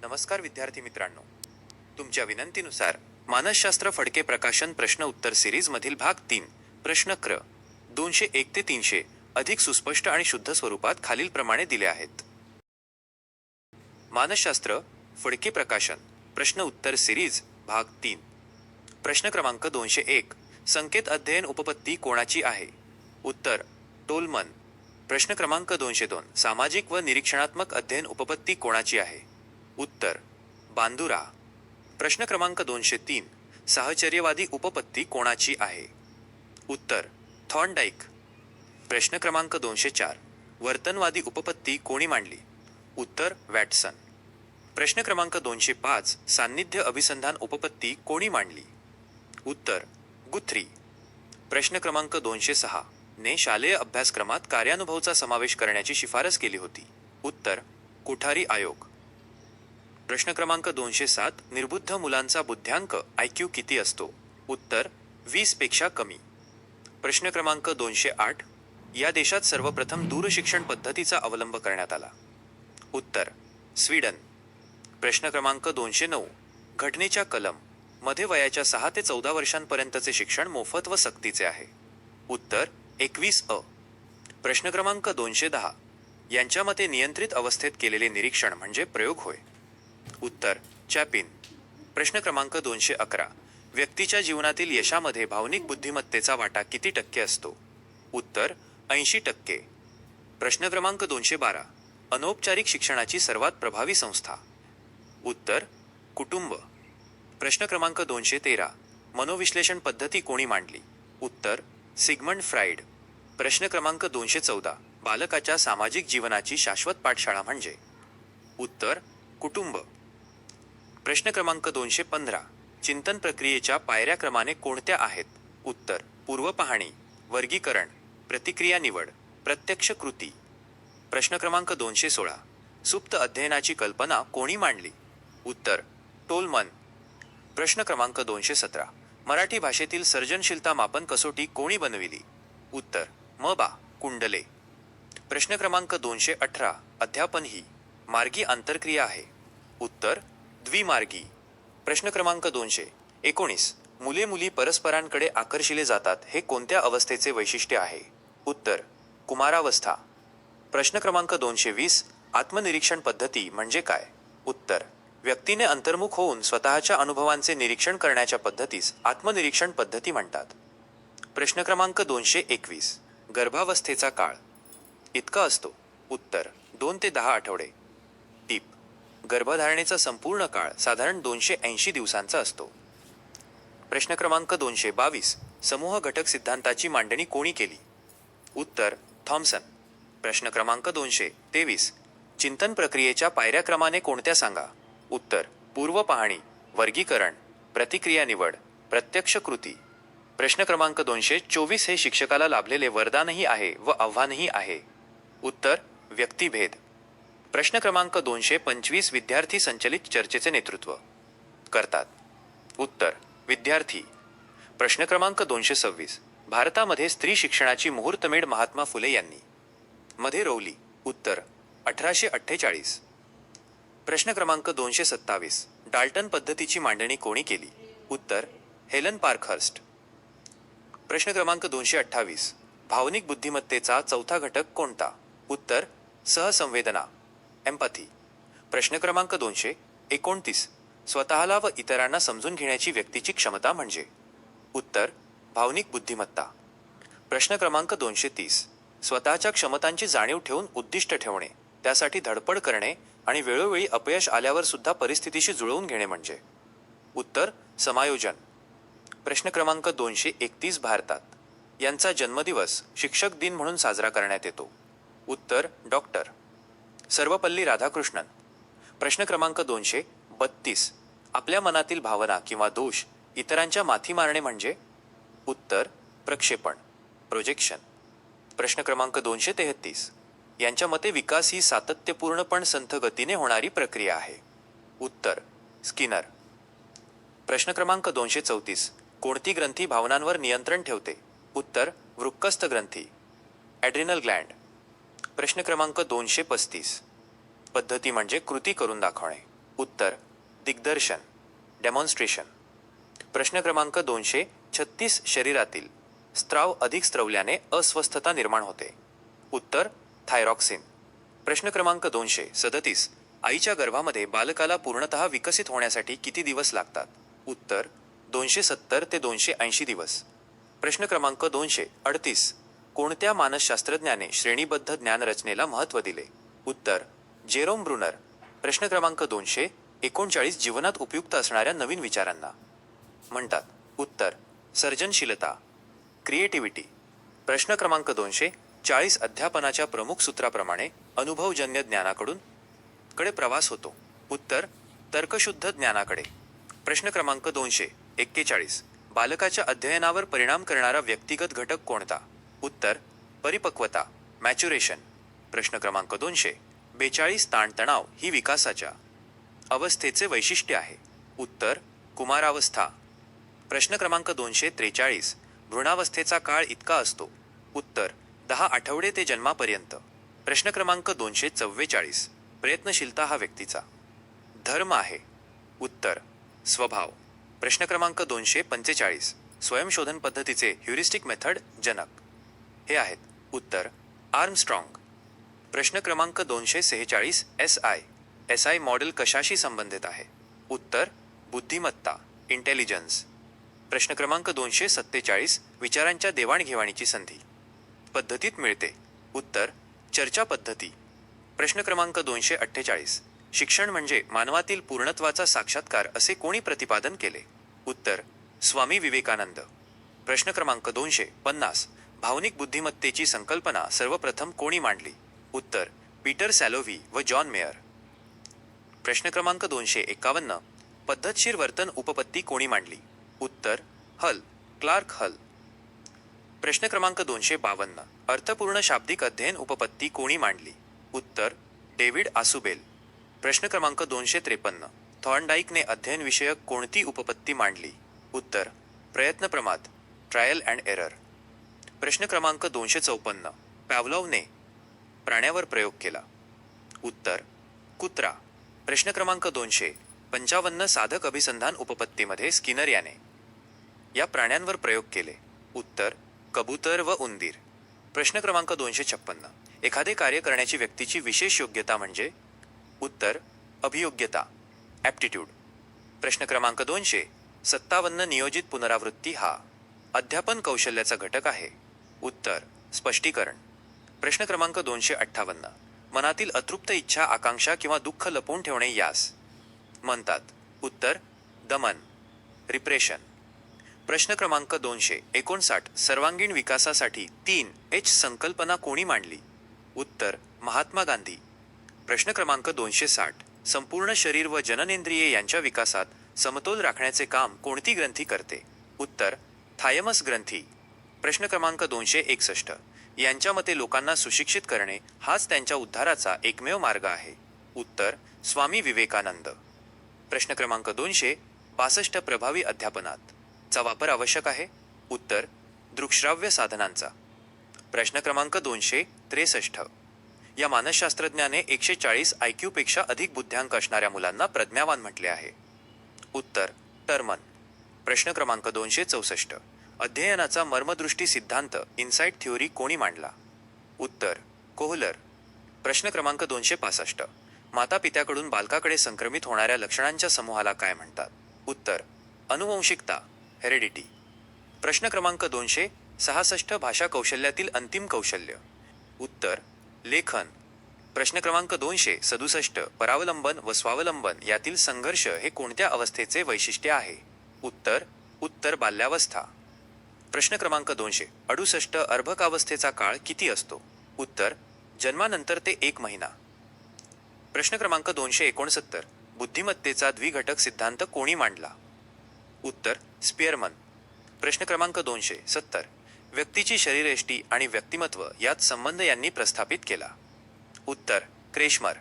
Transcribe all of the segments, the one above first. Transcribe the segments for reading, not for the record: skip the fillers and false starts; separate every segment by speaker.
Speaker 1: नमस्कार विद्यार्थी मित्रांनो, तुमच्या विनंतीनुसार मानसशास्त्र फडके प्रकाशन प्रश्न उत्तर सिरीज मधील भाग 3 प्रश्न क्र 201 ते 300 अधिक सुस्पष्ट आणि शुद्ध स्वरूपात खालील प्रमाणे दिले आहेत. मानसशास्त्र फडके प्रकाशन प्रश्न उत्तर सिरीज भाग 3 प्रश्न क्रमांक 201 संकेत अध्ययन उपपत्ती कोणाची आहे? उत्तर टोलमन. प्रश्न क्रमांक 202 सामाजिक व निरीक्षणात्मक अध्ययन उपपत्ती कोणाची आहे? उत्तर बांदुरा. प्रश्न क्रमांक 203 साहचर्यवादी उपपत्ती कोणाची आहे? उत्तर थॉर्नडाईक. प्रश्न क्रमांक 204 वर्तनवादी उपपत्ती कोणी मांडली? उत्तर वॅटसन. प्रश्न क्रमांक 205 सान्निध्य अभिसंधान उपपत्ती कोणी मांडली? उत्तर गुथ्री. प्रश्न क्रमांक 206 ने शालेय अभ्यासक्रमात कार्यानुभवचा समावेश करण्याची शिफारस केली होती. उत्तर कोठारी आयोग. प्रश्न क्रमांक 207 निर्बुद्ध मुलांचा बुद्ध्यांक IQ किती असतो? उत्तर 20 पेक्षा कमी. प्रश्न क्रमांक 208 या देशात सर्वप्रथम दूरशिक्षण पद्धतीचा अवलंब करण्यात आला. उत्तर स्वीडन. प्रश्न क्रमांक 209 घटनेच्या कलम मध्ये वयाच्या 6 ते 14 वर्षांपर्यंतचे शिक्षण मोफत व सक्तीचे आहे. उत्तर 21 अ. प्रश्न क्रमांक 210 यांच्या मते नियंत्रित अवस्थेत केलेले निरीक्षण म्हणजे प्रयोग होय. उत्तर चॅपिन. प्रश्न क्रमांक 211 व्यक्तीच्या जीवनातील यशामध्ये भावनिक बुद्धिमत्तेचा वाटा किती टक्के असतो? उत्तर 80%. प्रश्न क्रमांक 212 अनौपचारिक शिक्षणाची सर्वात प्रभावी संस्था? उत्तर कुटुंब. प्रश्न क्रमांक 213 मनोविश्लेषण पद्धती कोणी मांडली? उत्तर सिगमंड फ्राईड. प्रश्न क्रमांक 214 बालकाच्या सामाजिक जीवनाची शाश्वत पाठशाळा म्हणजे? उत्तर कुटुंब. प्रश्न क्रमांक 215 चिंतन प्रक्रियेच्या पायऱ्या क्रमाने कोणत्या आहेत? उत्तर पूर्व पाहणी, वर्गीकरण, प्रतिक्रिया निवड, प्रत्यक्ष कृती. प्रश्न क्रमांक 216 सुप्त अध्ययनाची कल्पना कोणी मांडली? उत्तर टोलमन. प्रश्न क्रमांक 217 मराठी भाषेतील सर्जनशीलता मापन कसोटी कोणी बनविली? उत्तर म.बा. कुंडले. प्रश्न क्रमांक 218 अध्यापन ही मार्गी आंतरक्रिया आहे? उत्तर द्विमार्गी. प्रश्न क्रमांक 219 मुले मुली परस्परांकडे आकर्षिले जातात हे कोणत्या अवस्थेचे वैशिष्ट्य आहे? उत्तर कुमारावस्था. प्रश्न क्रमांक 220 आत्मनिरीक्षण पद्धती म्हणजे काय? उत्तर व्यक्तीने अंतर्मुख होऊन स्वतःच्या अनुभवांचे निरीक्षण करण्याच्या पद्धतीस आत्मनिरीक्षण पद्धती म्हणतात. प्रश्न क्रमांक 221 गर्भावस्थेचा काळ इतका असतो? उत्तर 2 ते 10 आठवडे. टीप गर्भधारणेचा संपूर्ण काळ साधारण 280 दिवसांचा असतो. प्रश्न क्रमांक 222 समूह घटक सिद्धांताची मांडणी कोणी केली? उत्तर थॉम्सन. प्रश्न क्रमांक 223 चिंतन प्रक्रियेच्या पायऱ्या क्रमाने कोणत्या सांगा? उत्तर पूर्व पाहणी, वर्गीकरण, प्रतिक्रिया निवड, प्रत्यक्ष कृती. प्रश्न क्रमांक 224 हे शिक्षकाला लाभलेले वरदानही आहे व आव्हानही आहे? उत्तर व्यक्तिभेद. प्रश्न क्रमांक 225 विद्यार्थी संचलित चर्चेचे नेतृत्व करतात? उत्तर विद्यार्थी. प्रश्न क्रमांक 226 भारतामध्ये स्त्री शिक्षणाची मुहूर्तमेढ महात्मा फुले यांनी मध्ये रोवली? उत्तर 1848. प्रश्न क्रमांक 227 डाल्टन पद्धतीची मांडणी कोणी केली? उत्तर हेलन पार्कहर्स्ट. प्रश्न क्रमांक 228 भावनिक बुद्धिमत्तेचा चौथा घटक कोणता? उत्तर सहसंवेदना, एम्पॅथी. प्रश्न क्रमांक 229 स्वतःला व इतरांना समजून घेण्याची व्यक्तीची क्षमता म्हणजे? उत्तर भावनिक बुद्धिमत्ता. प्रश्न क्रमांक 230 स्वतःच्या क्षमतांची जाणीव ठेवून उद्दिष्ट ठेवणे, त्यासाठी धडपड करणे आणि वेळोवेळी अपयश आल्यावर सुद्धा परिस्थितीशी जुळवून घेणे म्हणजे? उत्तर समायोजन. प्रश्न क्रमांक 231 भारतात यांचा जन्मदिवस शिक्षक दिन म्हणून साजरा करण्यात येतो? उत्तर डॉक्टर सर्वपल्ली राधाकृष्णन. प्रश्न क्रमांक 232 आपल्या मनातील भावना किंवा दोष इतरांच्या माथी मारणे म्हणजे? उत्तर प्रक्षेपण, प्रोजेक्शन. प्रश्न क्रमांक 233 यांच्या मते विकास ही सातत्यपूर्ण पण संथ गतीने होणारी प्रक्रिया आहे? उत्तर स्किनर. प्रश्न क्रमांक 234 कोणती ग्रंथी भावनांवर नियंत्रण ठेवते? उत्तर वृक्कस्थ ग्रंथी, ॲड्रिनल ग्लँड. प्रश्न क्रमांक 235 पद्धती म्हणजे कृती करून दाखवणे. उत्तर दिग्दर्शन, डेमॉन्स्ट्रेशन. प्रश्न क्रमांक 236. शरीरातील स्त्राव अधिक स्त्रवल्याने अस्वस्थता निर्माण होते. उत्तर थायरॉक्सिन. प्रश्न क्रमांक 237. आईच्या गर्भामध्ये बालकाला पूर्णतः विकसित होण्यासाठी किती दिवस लागतात? उत्तर 270 ते 280 दिवस. प्रश्न क्रमांक 238. कोणत्या मानसशास्त्रज्ञाने श्रेणीबद्ध ज्ञानरचनेला महत्त्व दिले? उत्तर जेरोम ब्रुनर. प्रश्न क्रमांक 239. जीवनात उपयुक्त असणाऱ्या नवीन विचारांना म्हणतात. उत्तर सर्जनशीलता, क्रिएटिव्हिटी. प्रश्न क्रमांक 240. अध्यापनाच्या प्रमुख सूत्राप्रमाणे अनुभवजन्य ज्ञानाकडून कडे प्रवास होतो. उत्तर तर्कशुद्ध ज्ञानाकडे. प्रश्न क्रमांक 241. बालकाच्या अध्ययनावर परिणाम करणारा व्यक्तिगत घटक कोणता? उत्तर परिपक्वता, मॅच्युरेशन. प्रश्न क्रमांक 242. ताणतणाव ही विकासाच्या अवस्थेचे वैशिष्ट्य आहे. उत्तर कुमारावस्था. प्रश्न क्रमांक 243. भ्रूणावस्थेचा काळ इतका असतो. उत्तर 10 आठवडे ते जन्मापर्यंत. प्रश्न क्रमांक 244. प्रयत्नशीलता हा व्यक्तीचा धर्म आहे. उत्तर स्वभाव. प्रश्न क्रमांक 245. स्वयंशोधन पद्धतीचे ह्युरिस्टिक मेथड जनक हे आहेत. उत्तर आर्मस्ट्रॉंग. प्रश्न क्रमांक 246. एसआय मॉडेल कशाशी संबंधित आहे? उत्तर बुद्धिमत्ता, इंटेलिजन्स. प्रश्न क्रमांक 247. विचारांच्या देवाणघेवाणीची संधी पद्धतीत मिळते. उत्तर चर्चा पद्धती. प्रश्न क्रमांक 248. शिक्षण म्हणजे मानवातील पूर्णत्वाचा साक्षात्कार असे कोणी प्रतिपादन केले? उत्तर स्वामी विवेकानंद. प्रश्न क्रमांक 250. भावनिक बुद्धिमत्तेची संकल्पना सर्वप्रथम कोणी मांडली? उत्तर पीटर सॅलोव्ही व जॉन मेयर. प्रश्न क्रमांक 251. पद्धतशीर वर्तन उपपत्ती कोणी मांडली? उत्तर क्लार्क हल. प्रश्न क्रमांक 252. अर्थपूर्ण शाब्दिक अध्ययन उपपत्ती कोणी मांडली? उत्तर डेव्हिड आसुबेल. प्रश्न क्रमांक 253. थॉर्नडाईकने अध्ययन विषयक कोणती उपपत्ती मांडली? उत्तर प्रयत्न प्रमाद, ट्रायल अँड एरर. प्रश्न क्रमांक 254. पॅव्लोवने प्राण्यावर प्रयोग केला. उत्तर कुत्रा. प्रश्न क्रमांक 255. साधक अभिसंधान उपपत्तीमध्ये स्किनर याने या प्राण्यांवर प्रयोग केले. उत्तर कबूतर व उंदीर. प्रश्न क्रमांक 256. एखादे कार्य करण्याची व्यक्तीची विशेष योग्यता म्हणजे? उत्तर अभियोग्यता, ॲप्टिट्यूड. प्रश्न क्रमांक 257. नियोजित पुनरावृत्ती हा अध्यापन कौशल्याचा घटक आहे. उत्तर स्पष्टीकरण. प्रश्न क्रमांक 258. मनातील अतृप्त इच्छा, आकांक्षा किंवा दुःख लपवून ठेवणे यास म्हणतात. उत्तर दमन, रिप्रेशन. प्रश्न क्रमांक 259. सर्वांगीण विकासासाठी 3H संकल्पना कोणी मांडली? उत्तर महात्मा गांधी. प्रश्न क्रमांक 260. संपूर्ण शरीर व जननेंद्रिये यांच्या विकासात समतोल राखण्याचे काम कोणती ग्रंथी करते? उत्तर थायमस ग्रंथी. प्रश्न क्रमांक 261. यांच्या मते लोकांना सुशिक्षित करणे हाच त्यांच्या उद्धाराचा एकमेव मार्ग आहे. उत्तर स्वामी विवेकानंद. प्रश्न क्रमांक 262. प्रभावी अध्यापनात चा वापर आवश्यक आहे. उत्तर दृकश्राव्य साधनांचा. प्रश्न क्रमांक 263. या मानसशास्त्रज्ञाने 140 IQ पेक्षा अधिक बुद्ध्यांक असणाऱ्या मुलांना प्रज्ञावान म्हटले आहे. उत्तर टर्मन. प्रश्न क्रमांक 264. अध्ययनाचा मर्मदृष्टी सिद्धांत इन्साइट थिओरी कोणी मांडला? उत्तर कोहलर. प्रश्न क्रमांक 265. माता पित्याकडून बालकाकडे संक्रमित होणाऱ्या लक्षणांच्या समूहाला काय म्हणतात? उत्तर अनुवंशिकता, हेरेडिटी. प्रश्न क्रमांक 266. भाषा कौशल्यातील अंतिम कौशल्य? उत्तर लेखन. प्रश्न क्रमांक 267. परावलंबन व स्वावलंबन यातील संघर्ष हे कोणत्या अवस्थेचे वैशिष्ट्य आहे? उत्तर बाल्यावस्था. प्रश्न क्रमांक 268. अर्भकावस्थेचा काळ किती असतो? उत्तर जन्मानंतर ते 1 महिना. प्रश्न क्रमांक 269. बुद्धिमत्तेचा द्विघटक सिद्धांत कोणी मांडला? उत्तर स्पियरमन. प्रश्न क्रमांक 270. व्यक्तीची शरीरयष्टी आणि व्यक्तिमत्व यात संबंध यांनी प्रस्थापित केला? उत्तर क्रेशमर.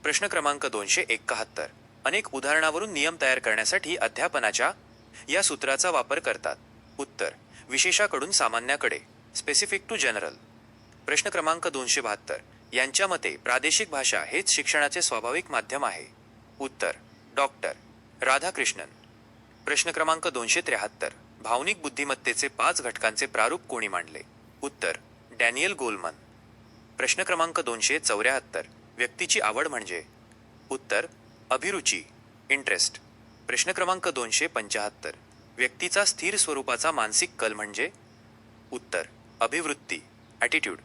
Speaker 1: प्रश्न क्रमांक 271. अनेक उदाहरणावरून नियम तयार करण्यासाठी अध्यापनाच्या या सूत्राचा वापर करतात? उत्तर विशेषाकडून सामान्याकडे, स्पेसिफिक टू जनरल. प्रश्न क्रमांक 272. यांच्या मते प्रादेशिक भाषा हेच शिक्षणाचे स्वाभाविक माध्यम आहे? उत्तर डॉक्टर राधाकृष्णन. प्रश्न क्रमांक 273. भावनिक बुद्धिमत्तेचे 5 घटकांचे प्रारूप कोणी मांडले? उत्तर डॅनियल गोलमन. प्रश्न क्रमांक 274. व्यक्तीची आवड म्हणजे? उत्तर अभिरुची इंटरेस्ट. प्रश्न क्रमांक 275. व्यक्तीचा स्थिर स्वरूपाचा मानसिक कल म्हणजे? उत्तर अभिवृत्ती ॲटिट्यूड.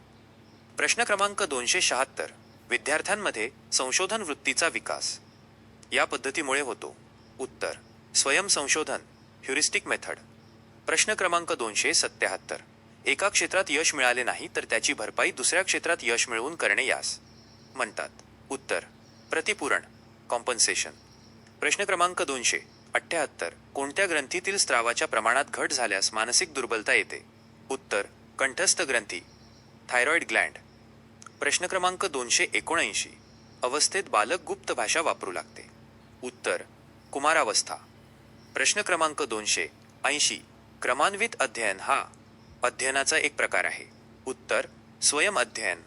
Speaker 1: प्रश्न क्रमांक 276. विद्यार्थ्यांमध्ये संशोधन वृत्तीचा विकास या पद्धतीमुळे होतो? उत्तर स्वयंसंशोधन ह्युरिस्टिक मेथड. प्रश्न क्रमांक 277. एका क्षेत्रात यश मिळाले नाही तर त्याची भरपाई दुसऱ्या क्षेत्रात यश मिळवून करणे यास म्हणतात? उत्तर प्रतिपूरण कॉम्पन्सेशन. प्रश्न क्रमांक 278. कोणत्या ग्रंथीतील स्त्रावाच्या प्रमाणात घट झाल्यास मानसिक दुर्बलता येते? उत्तर कंठस्थ ग्रंथी थायरॉइड ग्लँड. प्रश्न क्रमांक 279. अवस्थेत बालक गुप्त भाषा वापरू लागते? उत्तर कुमारावस्था. प्रश्न क्रमांक 280. क्रमान्वित अध्ययन हा अध्ययनाचा एक प्रकार आहे? उत्तर स्वयं अध्ययन.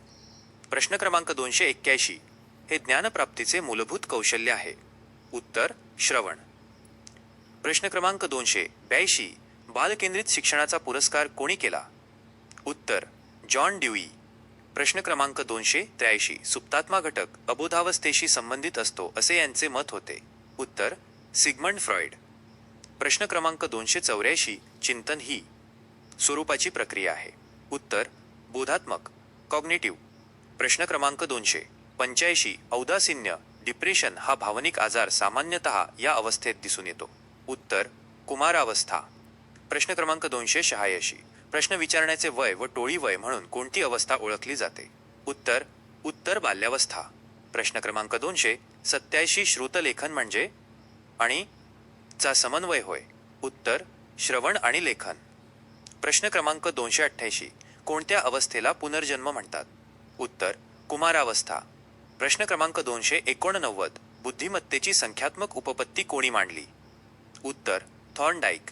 Speaker 1: प्रश्न क्रमांक 281. हे ज्ञानप्राप्तीचे मूलभूत कौशल्य आहे? उत्तर श्रवण. प्रश्न क्रमांक 282. बालकेंद्रित शिक्षणाचा पुरस्कार कोणी केला? उत्तर जॉन ड्यूई. प्रश्न क्रमांक 283. सुप्तात्मा घटक अबोधावस्थेशी संबंधित असतो असे यांचे मत होते? उत्तर सिग्मंड फ्रॉइड. प्रश्न क्रमांक 284. चिंतन ही स्वरूपाची प्रक्रिया आहे? उत्तर बोधात्मक कॉग्निटिव्ह. प्रश्न क्रमांक 285. औदासिन्य डिप्रेशन हा भावनिक आजार सामान्यतः या अवस्थेत दिसून येतो? उत्तर कुमारावस्था. प्रश्न क्रमांक 286. प्रश्न विचारण्याचे वय व टोळी वय म्हणून कोणती अवस्था ओळखली जाते? उत्तर उत्तर बाल्यावस्था. प्रश्न क्रमांक 287. श्रुतलेखन म्हणजे आणि चा समन्वय होय? उत्तर श्रवण आणि लेखन. प्रश्न क्रमांक 288. कोणत्या अवस्थेला पुनर्जन्म म्हणतात? उत्तर कुमारावस्था. प्रश्न क्रमांक 289. बुद्धिमत्तेची संख्यात्मक उपपत्ती कोणी मांडली? उत्तर थॉर्नडाईक.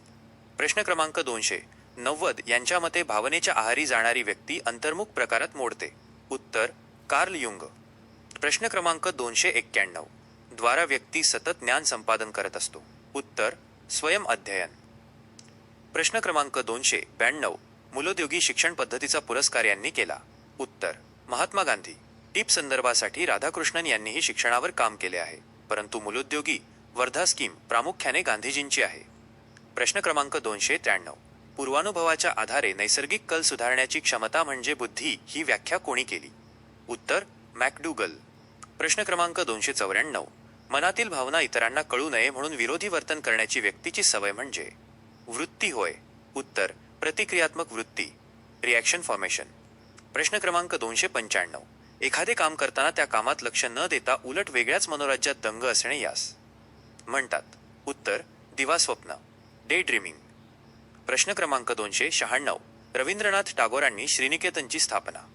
Speaker 1: प्रश्न क्रमांक 290. यांच्या मते भावनेच्या आहारी जाणारी व्यक्ती अंतर्मुख प्रकारात मोडते? उत्तर कार्ल युंग. प्रश्न क्रमांक 291. द्वारा व्यक्ती सतत ज्ञान संपादन करत असतो? उत्तर स्वयं अध्ययन. प्रश्न क्रमांक 292. मूलोद्योगी शिक्षण पद्धतीचा पुरस्कार यांनी केला? उत्तर महात्मा गांधी. टीप संदर्भासाठी राधाकृष्णन यांनीही शिक्षणावर काम केले आहे, परंतु मूलोद्योगी वर्धा स्कीम प्रामुख्याने गांधीजींची आहे. प्रश्न क्रमांक 293. पूर्वानुभवाच्या आधारे नैसर्गिक कल सुधारण्याची क्षमता म्हणजे बुद्धी ही व्याख्या कोणी केली? उत्तर मॅकडुगल. प्रश्न क्रमांक 294. मनातील भावना इतरांना कळू नये म्हणून विरोधी वर्तन करण्याची व्यक्तीची सवय म्हणजे? वृत्ती होय? उत्तर प्रतिक्रियात्मक वृत्ती रिॲक्शन फॉर्मेशन. प्रश्न क्रमांक 295. एखादे काम करताना त्या कामात लक्ष न देता उलट वेगळ्याच मनोराज्यात दंग असणे यास म्हणतात? उत्तर दिवास्वप्न डे ड्रीमिंग. प्रश्न क्रमांक 296. रवींद्रनाथ टागोरांनी श्रीनिकेतनची स्थापना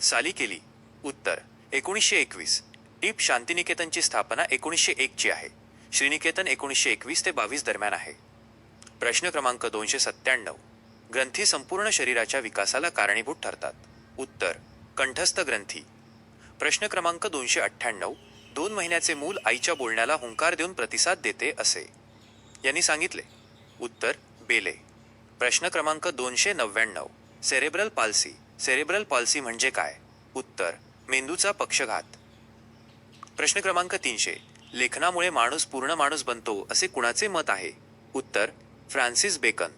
Speaker 1: साली केली? उत्तर 1921. टीप शांतिनिकेतनची स्थापना 1901 ची आहे. श्रीनिकेतन 1921 ते 22 दरम्यान आहे. प्रश्न क्रमांक 297. ग्रंथी संपूर्ण शरीराच्या विकासाला कारणीभूत ठरतात? उत्तर कंठस्थ ग्रंथी. प्रश्न क्रमांक 298. 2 महिन्याचे मूल आईच्या बोलण्याला हुंकार देऊन प्रतिसाद देते असे यांनी सांगितले? उत्तर बेले. प्रश्न क्रमांक 299. सेरेब्रल पाल्सी सेरेब्रल पाल्सी म्हणजे काय? उत्तर मेंदूचा पक्षघात. प्रश्न क्रमांक 300. लेखनामुळे माणूस पूर्ण माणूस बनतो असे कुणाचे मत आहे? उत्तर फ्रान्सिस बेकन.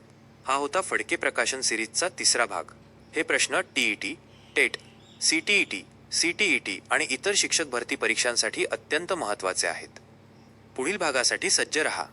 Speaker 1: हा होता फडके प्रकाशन सिरीजचा 3रा भाग. हे प्रश्न टीईटी, टेट, सीटीईटी, सीटीईटी आणि इतर शिक्षक भरती परीक्षांसाठी अत्यंत महत्त्वाचे आहेत. पुढील भागासाठी सज्ज रहा.